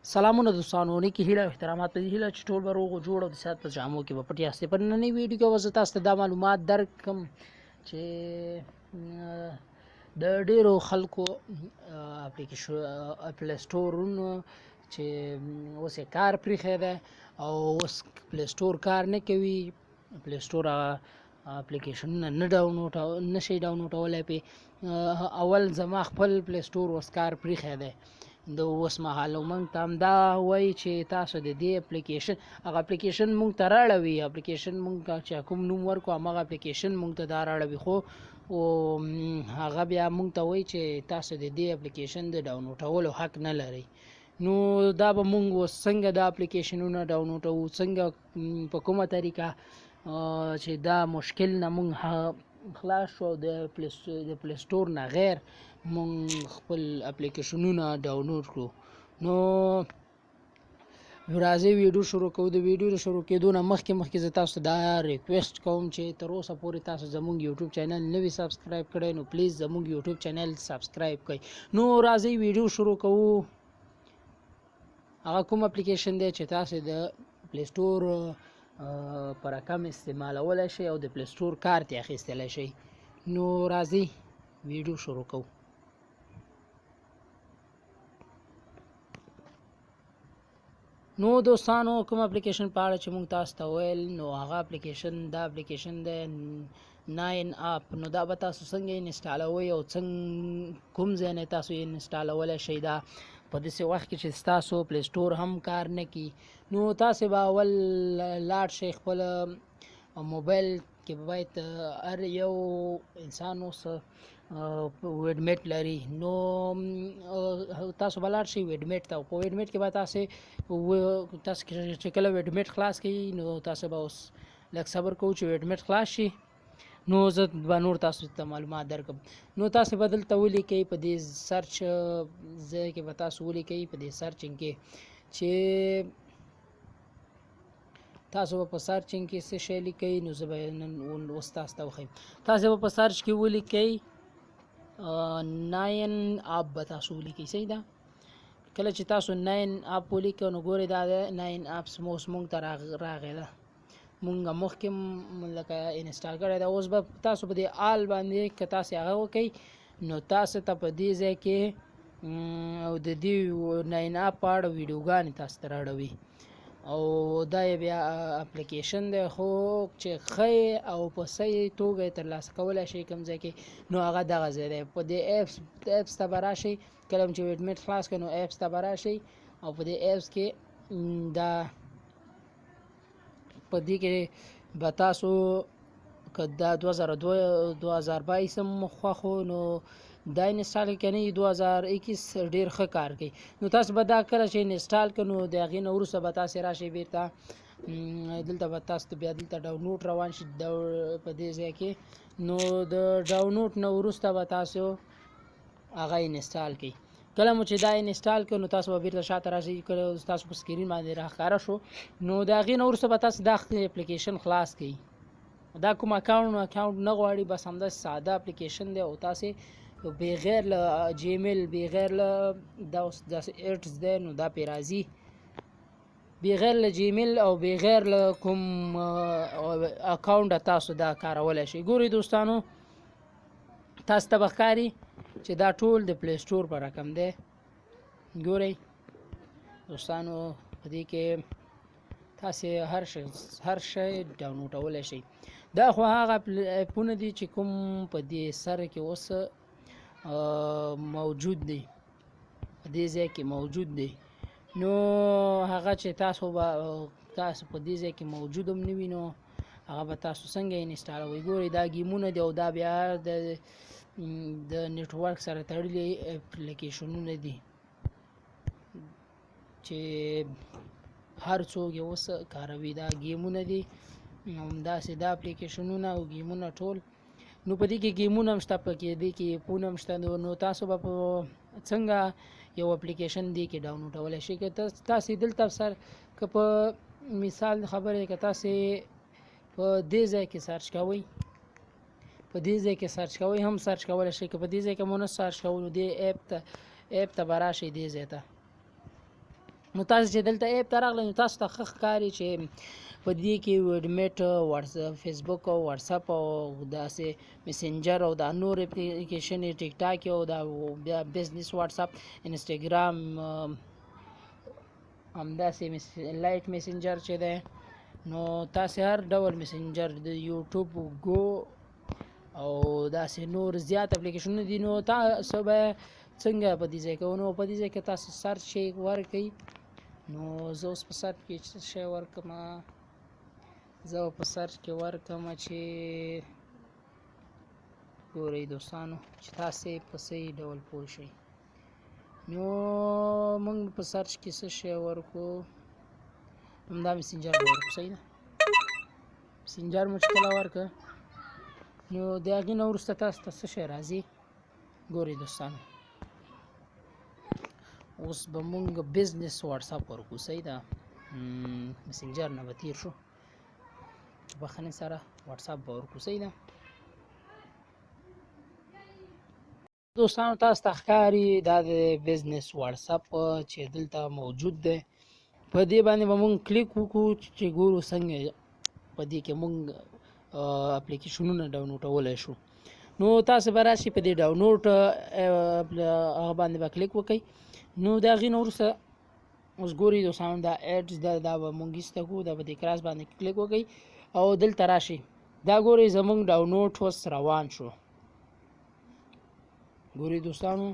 سلامونه دوستانو، نیکی هیله او احترامات په دې هیله چې ټول به روغ او جوړ او د صحت په جامو کې به پټ یاستئ. په نننۍ ویډیو کې به زه تاسو ته دا معلومات درکړم چې د ډیرو خلکو پلی سټورونه چې اوس یې کار پرېښی دی او اوس پلی سټور کار نه کوي. پلی سټور اپلیکیشنونه نه شي ډاونلوډولی پې. اول زما خپل پلی سټور اوس کار پرېښی دی د اوس مهال، او موږ ته همدا وایي چې تاسو د دې اپلیکیشن هغه اپلیکیشن موږ ته راړوي. اپلیکیشن موږ چې کوم نوم ورکړو همغه اپلیکیشن موږ ته دا راړوي، خو هغه بیا موږ ته وایي چې تاسو د دې اپلیکیشن د ډاونلوډولو حق نه لرئ. نو دا به موږ اوس څنګه دا اپلیکیشنونه ډاونلوډوو، څنګه په کومه طریقه چې دا مشکل نه موږ خلاص شو، د پلی سټور نه غیر مونږ خپل اپلیکیشنونه ډاونلوډ کړو. نو راځئ ویډیو شروع کوو. د ویډیو د شروع کېدو نه مخکې زه تاسو دا ریکویسټ کوم چې تر اوسه پورې تاسو زموږ یوټیوب چینل نه وي سبسکرایب کړی، نو پلیز زموږ یوټیوب چینل سبسکرایب کړئ. نو راځئ ویډیو شروع کوو. هغه کوم اپلیکیشن دی چې تاسو د پلی سټور په رقم استعمالولی شئ او د پلی سټور کارت یې اخیستلی شئ. نو راځئ ویډیو شروع کوو. نو دوستانو، کوم اپلیکیشن په اړه چې موږ تاسو ته ویل، نو هغه اپلیکیشن دا اپلیکیشن دی 9 اپ. نو دا به تاسو څنګه انسټالوئ او کوم ځای نه تاسو یې انسټالولی شئ. دا په داسې وخت کې چې ستاسو پلی سټور هم کار نه کوي، نو تاسو به اول لاړ شئ خپل موبایل کې باید هر یو انسان اوس ویډمیټ لري. نو تاسو به لاړ شئ ویډمیټ ته. په ویډمیټ کې به تاسو چې کله ویډمیټ خلاص کړئ، نو تاسو به اوس لږ صبر کوو چې ویډمیټ خلاص شي. نو زه به نور تاسو ته معلومات درکړم. نو تاسو به دلته ولیکئ، په دې سرچ ځای کې به تاسو ولیکئ، په دې سرچنګ کې چې تاسو به په سرچنګ کې څه شی لیکئ. نو زه به نن اوس تاسو ته وښیم. تاسو به په سرچ کې ولیکئ 9 اپ به تاسو ولیکئ. صحیح ده؟ کله چې تاسو 9 اپ ولیکئ، نو ګورئ دا 9 اپس موږ ته راغی ده. مونږ مخکې لکه انسټال کړی ده. اوس به تاسو په دې آل باندې که تاسو هغه وکئ، نو تاسو ته په دې ځای کې د دې 9 اپ په اړه ویډیوګانې تاسو ته راړوي، او دا یې بیا اپلیکیشن دی، خو چې ښه او په صحیح توګه یې ترلاسه کولی شئ کوم ځای کې، نو هغه دغه ځای دی. په دې ایپس ته به راشئ. کله چې ویډمیټ خلاص کړئ، نو ایپس ته به راشئ، او په دې ایپس کې دا په دې کې به تاسو که دا 2022 هم خوښ و، نو دا انسټال کړئ، که نه 2021 ډېر ښه کار کوي. نو تاسو به دا کله چې انسټال کړئ، نو د هغې نه وروسته به تاسې راشئ بېرته دلته به تاسو ته بیا دلته ډاونلوډ روان شي په دې ځای کې. نو د ډاونلوډ نه وروسته به تاسو هغه انسټال کړئ. کله مو چې دا انسټال کړو، نو تاسو به بیرته شاته راشئ. کله تاسو په سکرین باندې راښکاره شو، نو د هغې نه وروسته به تاسو دا اپلیکیشن خلاص کړئ. دا کوم اکاونټ نه غواړي، بس همداسې ساده اپلیکیشن دی، او تاسې بغیر له جیمیل، بغیر له داسې ایټس دی، نو دا پې راځي. بغیر له جیمیل او بغیر له کوم اکاونټه تاسو دا کارولی شئ. ګورئ دوستانو، تاسو ته به ښکاري چې دا ټول د پلی سټور په رقم دی. ګورئ دوستانو، په دې کې تاسې هر شی ډاونلوډولی شئ. دا خو هغه اپونه دي چې کوم په دې سر کې اوس موجود دی، په دې ځای کې موجود دی. نو هغه چې تاسو په دې ځای کې موجود هم نه وي، نو هغه به تاسو څنګه انسټالوئ. ګورئ دا ګیمونه دي، او دا بیا د نیټورک سره تړلي اپلیکیشنونه دي چې هر څوک یې اوس کاروي. دا ګیمونه دي، همداسې دا اپلیکیشنونه او ګیمونه ټول. نو په دې کې ګیمونه هم شته، په دې کې اپونه هم شته. نو تاسو به په څنګه یو اپلیکیشن دې کې ډاونلوډولی شئ. که تاسې دلته که په مثال خبرې، که تاسې په دې ځای کې سرچ کوئ، په دې ځای کې سرچ کوئ هم سرچ کولی شئ. که په دې ځای کې مو نه سرچ کوئ، نو دې ایپ ته به راشئ، دې ځای ته نو تاسو چې دلته اپ ته راغلی نو تاسو ته ښه ښکاري چې په دې کې ویډمیټ فیسبوک او واتساپ او داسې میسنجر او دا نور اپلیکیشن ټیک ټاک او دا بیا بزنس واتساپ انسټاګرام همداسې لایټ میسنجر چې دی نو تاسې هر ډول میسنجر د یوټیوب ګو او داسې نور زیات اپلیکیشنونه دي نو تاسو به څنګه په دې ځای کې نو په دې ځای کې تاسو سرچ شي ورکړئ نو زه اوس په سرچ کې څه شی ورکړم چې ګورئ دوستانو چې تاسې په صحیح ډول پوه شئ نو موږ په سرچ کې څه شی ورکړو همدا میسنجر به ورکړو صحیح ده میسنجر مو چې کله ورکړه نو د هغې نه وروسته تاسو ته څه شی راځي ګورئ دوستانو اوس به مونږ بزنس واتساپ ورکړو صحیح ده میسنجر نه به تیر شو بخښنې سره واتساپ به ورکړو صحیح ده دوستانو تاسو ته ښکاري دا د بزنس واتساپ چې دلته موجود دی په دې باندې به مونږ کلیک وکړو چې ګورو څنګه په دې کې مونږ اپلیکیشنونه ډاونلوډولی شو نو تاسو به راشئ په دې ډاونلوډ هغه باندې به کلیک وکړئ نو د هغې نه وروسته اوس ګورئ دوستانو دا ایډز دا به مونږ ایسته کړو دا به دې کراس باندې کلیک وکړئ او دلته راشئ دا ګورئ زمونږ ډاونلوډ اوس روان شو ګورئ دوستانو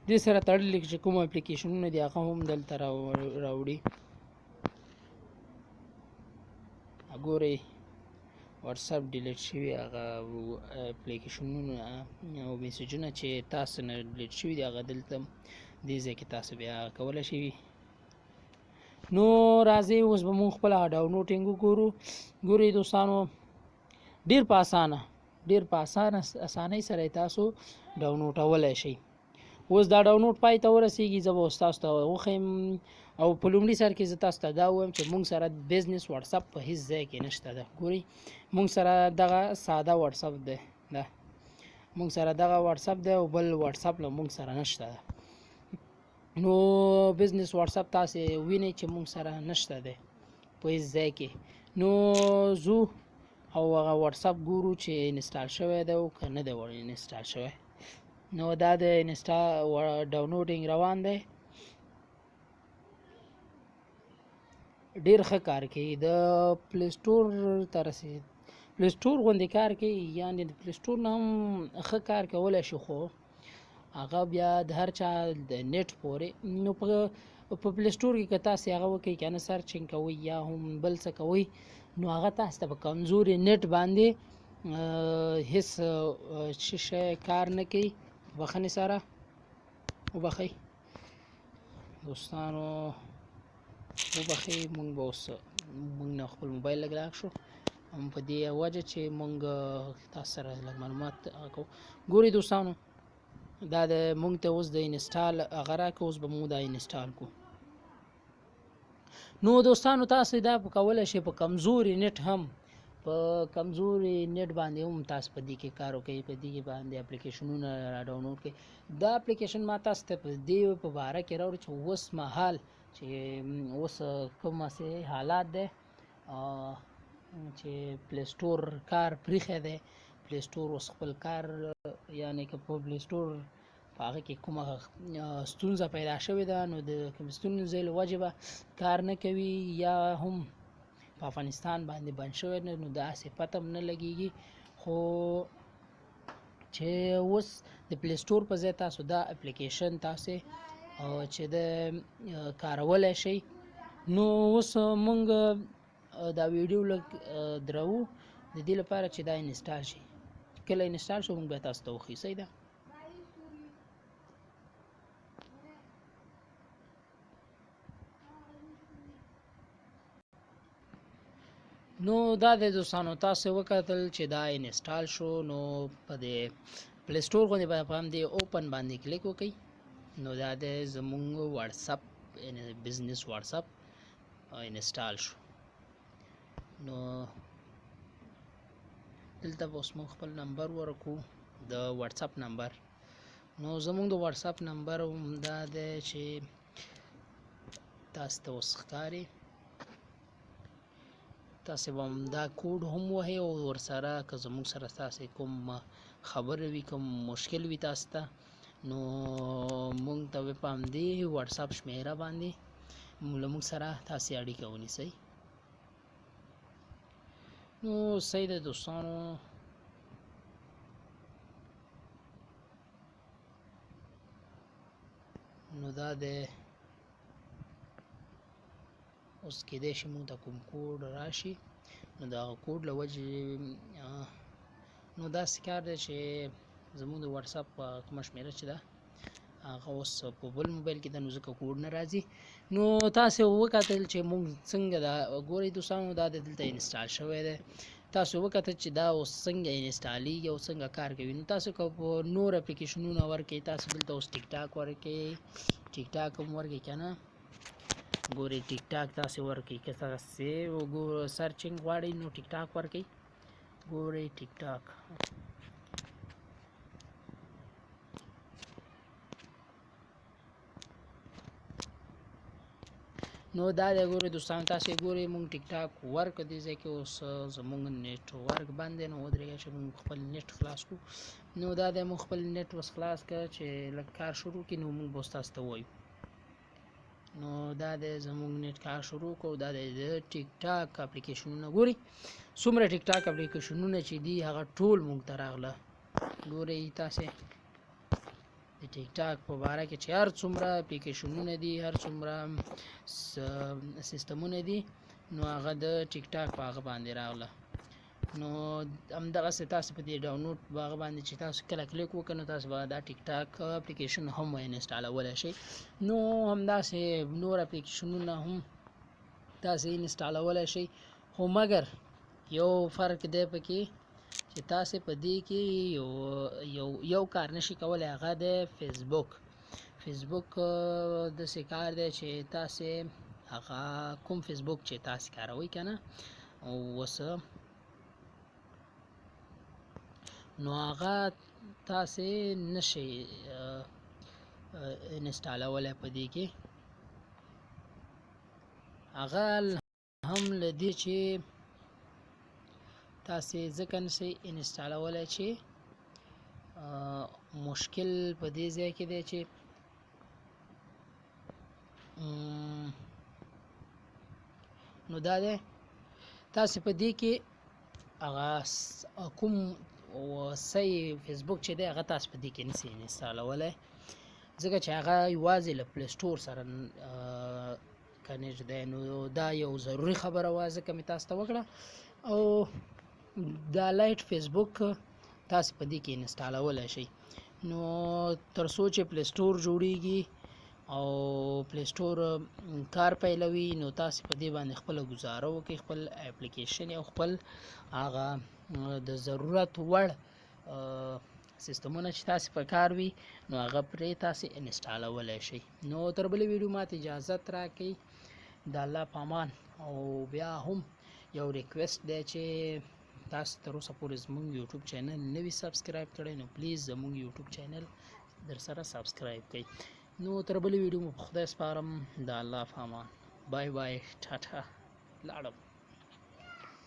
دې سره تړلي چې کوم اپلیکیشنونه دي هغه هم دلته راوړي ګورئ واتساپ ډیلیټ شوي هغه اپلیکیشنونه او میسیجونه چې تاسو نه ډیلیټ شوي دي هغه دلته دې ځای کې تاسو بیا کولی شئ نو راځئ اوس به مونږ خپله ډاونلوډینګ وګورو ګورئ دوستانو ډېر په اسانۍ سره یې تاسو ډاونلوډولی شئ اوس دا ډاونلوډ پای ته ورسیږي زه به اوس تاسو ته وښیم او په لومړي سر کې زه تاسو ته دا ووایم چې مونږ سره بزنس واتساپ په هیڅ ځای کې نشته ده ګورئ مونږ سره دغه ساده واتساپ دی دا مونږ سره دغه واتساپ دی او بل واتساپ له مونږ سره نشته ده نو بزنس واتساپ تاسې وینئ چې مونږ سره نشته دی په هیڅ ځای کې نو ځو او هغه واتساپ ګورو چې انسټال شوی دی او که نه دی انسټال شوی نو دا د ډاونلوډینګ روان دی ډیر ښه کار کوي د پلی سټور ته رسید پلی سټور غوندې کار کوي یعنې د پلی سټور نه هم ښه کار کولی شي خو هغه بیا د هر چا د نیټ پورې نو په پلی سټور کې که تاسې هغه وکئ که نه سرچینګ کوئ یا هم بل څه کوئ نو هغه تاسو ته په کمزوري نیټ باندې هیڅ شی کار نه کوي بخښنې سره وبخئ دوستانو وبخئ مونږ به اوس مونږ نه خپل موبایل لږ لاک شو په دې وجه چې مونږ تاسو سره لږ معلومات کوو ګورئ دوستانو دا د مونږ ته اوس د انسټال هغه راکړه اوس به مونږ دا انسټال کړو نو دوستانو تاسو دا کولی شئ په کمزوري نیټ هم په کمزوري نیټ باندې هم تاسو په دې کې کار وکړئ په دې باندې اپلیکیشنونه را ډاونلوډ کړئ دا اپلیکیشن ما تاسو ته په دې په باره کې راوړو چې اوس مهال چې اوس کوم حالات دی چې پلی سټور کار پریښی دی پلی سټور اوس خپل کار یعنې که په پلی سټور په هغه کې کومه ستونزه پیدا شوې ده نو د کومې ستونزې له وجې به کار نه کوي یا هم په افغانستان باندې بند شوی نو داسې پته هم نه لګېږي خو چې اوس د پلی سټور په ځای تاسو دا اپلیکیشن تاسې چې د کارولی شئ نو اوس مونږ دا ویډیو لږ درو د دې لپاره چې دا انسټال شي کله انسټال شو مونږ بیا تاسو ته وښیو صحیح ده نو دا د دوستانو تاسو وکتل چې دا انسټال شو نو په دې پلی سټور باندې په همدې اوپن باندې کلیک وکړئ نو دا د زمونږ واتساپ بزنس واتساپ انسټال شو نو دلته به اوس موږ خپل نمبر ورکړو د واتساپ نمبر نو زمونږ د واتساپ نمبر دا دی چې تاسو ته اوس ښکاري. تاسو به دا کوډ هم وهئ او ورسره که زموږ سره تاسې کوم خبره وي، کوم مشکل وي تاسو ته، نو موږ ته په همدې واتساپ شمیره باندې له موږ سره تاسې اړیکه ونیسئ. نو صحیح ده دوستانو، نو دا د اوس کېدای شي موږ ته کوم کوډ راشي، نو د هغه کوډ له وجې نو داسې کار دی چې زموږ د واتساپ کومه شمېره چې ده هغه اوس په بل موبایل کې ده، نو ځکه کوډ نه راځي. نو تاسې وکتل چې موږ څنګه دا ګورئ دوستانو، دا دلته انسټال شوی دی. تاسو وکتل چې دا اوس څنګه انسټالیږي او څنګه کار کوي. نو تاسو که په نور اپلیکیشنونه ورکړئ، تاسو دلته اوس ټیک ټاک ورکړئ، ټیک ټاک هم ورکړئ که نه، ګورئ ټیک ټاک تاسې ورکړئ. که تاسې سرچینګ غواړئ نو ټیک ټاک ورکړئ، ګورئ ټیک ټاک. نو دا دی ګورئ دوستان، تاسې ګورئ موږ ټیک ټاک ورکړ دې ځای کې. اوس زموږ نیټ ورک بند دی، نو ودرېږئ چې موږ خپل نیټ خلاص کړو. نو دا دی موږ خپل نیټ اوس خلاص کړ چې لږ کار شروع کړي، نو موږ به اوس تاسو ته ووایو. نو دا دی زموږ نیټ کار شروع کړو. دا دی د ټیک ټاک اپلیکیشنونه، ګورئ څومره ټیک ټاک اپلیکیشنونه چې دي هغه ټول موږ ته راغله. ګورئ تاسې د ټیک ټاک په باره کې چې هر څومره اپلیکیشنونه دي، هر څومره سیستمونه دي، نو هغه د ټیک ټاک په هغه باندې راغله. نو همدغسې تاسو په دې ډاونلوډ په هغه باندې چې تاسو کله کلیک وکړئ، نو تاسو به دا ټیک ټاک اپلیکیشن هم انسټالولی شئ. نو همداسې نور اپلیکیشنونه هم تاسې انسټالولی شئ، خو مګر یو فرق دی پکې چې تاسې په دې کې یو کار نشئ کولی، هغه دی فیسبوک. فیسبوک داسې کار دی چې تاسې هغه کوم فیسبوک چې تاسې کاروئ که نه، اوس نو هغه تاسې نشئ انسټالولی په دې کې. هغه هم له دې چې تاسې ځکه نشئ انسټالولی چې مشکل په دې ځای کې دی چې نو دا دی تاسې په دې کې هغه کوم صحیح فیسبوک چې دی هغه تاسو په دې کې نشئ انسټالولی، ځکه چې هغه یوازې له پلی سټور سره کنیکټ دی. نو دا یو ضروري خبره وه، ځکه مې تاسو ته وکړه. او دا لایټ فیسبوک تاسې په دې کې انسټالولی شئ. نو تر څو چې پلی سټور جوړیږي او پلی سټور کار پیلوي، نو تاسې په دې باندې خپله ګزاره وکړئ، خپل اپلیکیشن او خپل هغه د ضرورت وړ سیستمونه چې تاسې په کار وي، نو هغه پرې تاسې انسټالولی شئ. نو تر بلې ویډیو ماته اجازت راکړئ، د الله په امان. او بیا هم یو ریکویسټ دی چې تاسو تر اوسه پورې زموږ یوټیوب چینل نه وي سبسکرایب کړی، نو پلیز زموږ یوټیوب چینل در سره سبسکرایب کړئ. نو تر بلې ویډیو مو په خدای سپارم، د الله په امان. بای بای، ټاټا، لاړم.